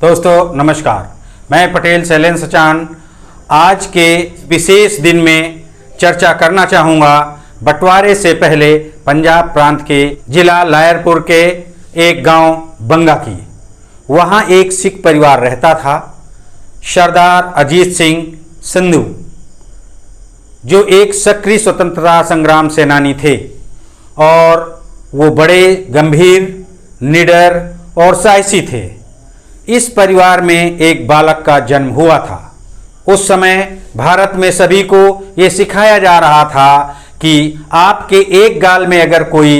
दोस्तों नमस्कार, मैं पटेल शैलेंद्र सचान आज के विशेष दिन में चर्चा करना चाहूँगा बंटवारे से पहले पंजाब प्रांत के जिला लायरपुर के एक गांव बंगा की। वहाँ एक सिख परिवार रहता था, सरदार अजीत सिंह संधू, जो एक सक्रिय स्वतंत्रता संग्राम सेनानी थे और वो बड़े गंभीर, निडर और साहसी थे। इस परिवार में एक बालक का जन्म हुआ था। उस समय भारत में सभी को ये सिखाया जा रहा था कि आपके एक गाल में अगर कोई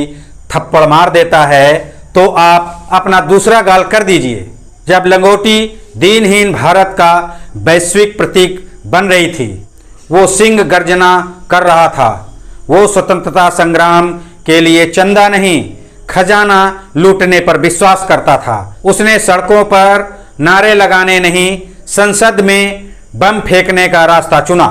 थप्पड़ मार देता है तो आप अपना दूसरा गाल कर दीजिए। जब लंगोटी दीनहीन भारत का वैश्विक प्रतीक बन रही थी, वो सिंह गर्जना कर रहा था। वो स्वतंत्रता संग्राम के लिए चंदा नहीं, खजाना लूटने पर विश्वास करता था। उसने सड़कों पर नारे लगाने नहीं, संसद में बम फेंकने का रास्ता चुना।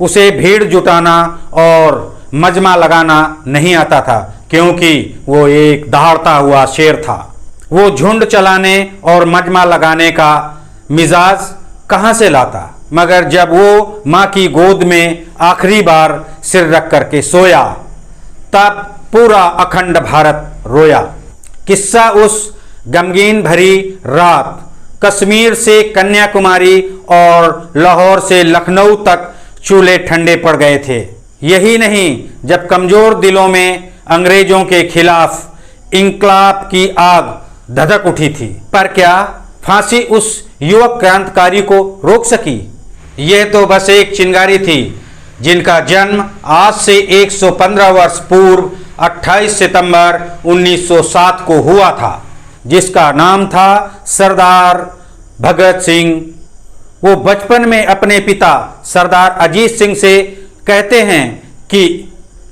उसे भीड़ जुटाना और मजमा लगाना नहीं आता था, क्योंकि वो एक दहाड़ता हुआ शेर था। वो झुंड चलाने और मजमा लगाने का मिजाज कहाँ से लाता, मगर जब वो माँ की गोद में आखिरी बार सिर रख करके सोया, तब पूरा अखंड भारत रोया। किस्सा उस गमगीन भरी रात, कश्मीर से कन्याकुमारी और लाहौर से लखनऊ तक चूल्हे ठंडे पड़ गए थे। यही नहीं, जब कमजोर दिलों में अंग्रेजों के खिलाफ इंकलाब की आग धधक उठी थी, पर क्या फांसी उस युवक क्रांतिकारी को रोक सकी? यह तो बस एक चिंगारी थी जिनका जन्म आज से 115 वर्ष पूर्व 28 सितंबर 1907 को हुआ था, जिसका नाम था सरदार भगत सिंह। वो बचपन में अपने पिता सरदार अजीत सिंह से कहते हैं कि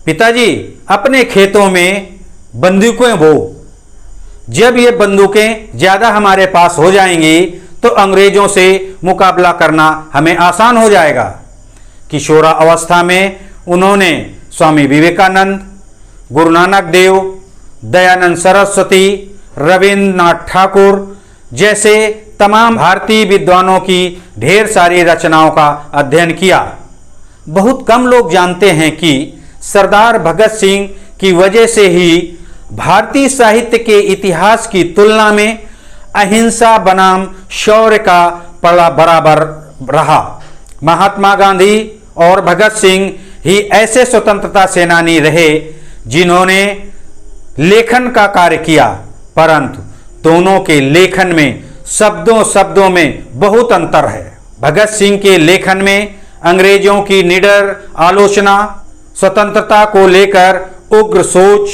पिताजी, अपने खेतों में बंदूकें बो। जब ये बंदूकें ज़्यादा हमारे पास हो जाएंगी तो अंग्रेजों से मुकाबला करना हमें आसान हो जाएगा। किशोरा अवस्था में उन्होंने स्वामी विवेकानंद, गुरु नानक देव, दयानंद सरस्वती, रविंद्रनाथ ठाकुर जैसे तमाम भारतीय विद्वानों की ढेर सारी रचनाओं का अध्ययन किया। बहुत कम लोग जानते हैं कि सरदार भगत सिंह की वजह से ही भारतीय साहित्य के इतिहास की तुलना में अहिंसा बनाम शौर्य का पड़ा बराबर रहा। महात्मा गांधी और भगत सिंह ही ऐसे स्वतंत्रता सेनानी रहे जिन्होंने लेखन का कार्य किया, परंतु दोनों के लेखन में शब्दों में बहुत अंतर है। भगत सिंह के लेखन में अंग्रेजों की निडर आलोचना, स्वतंत्रता को लेकर उग्र सोच,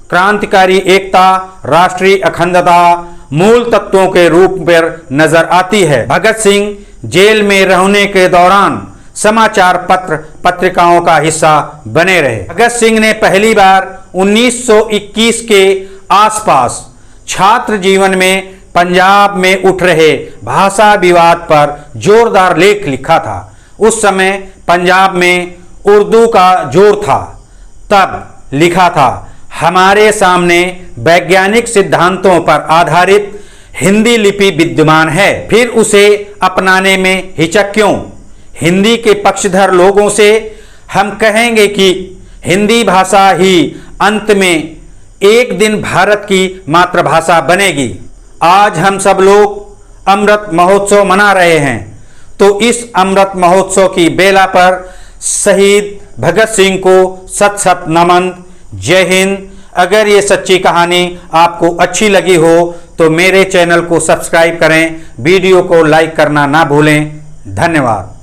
क्रांतिकारी एकता, राष्ट्रीय अखंडता मूल तत्वों के रूप पर नजर आती है। भगत सिंह जेल में रहने के दौरान समाचार पत्र पत्रिकाओं का हिस्सा बने रहे। भगत सिंह ने पहली बार 1921 के आसपास छात्र जीवन में पंजाब में उठ रहे भाषा विवाद पर जोरदार लेख लिखा था। उस समय पंजाब में उर्दू का जोर था। तब लिखा था, हमारे सामने वैज्ञानिक सिद्धांतों पर आधारित हिंदी लिपि विद्यमान है, फिर उसे अपनाने में हिचक क्यों? हिंदी के पक्षधर लोगों से हम कहेंगे कि हिंदी भाषा ही अंत में एक दिन भारत की मातृभाषा बनेगी। आज हम सब लोग अमृत महोत्सव मना रहे हैं, तो इस अमृत महोत्सव की बेला पर शहीद भगत सिंह को सत सत नमन। जय हिंद। अगर ये सच्ची कहानी आपको अच्छी लगी हो तो मेरे चैनल को सब्सक्राइब करें, वीडियो को लाइक करना ना भूलें। धन्यवाद।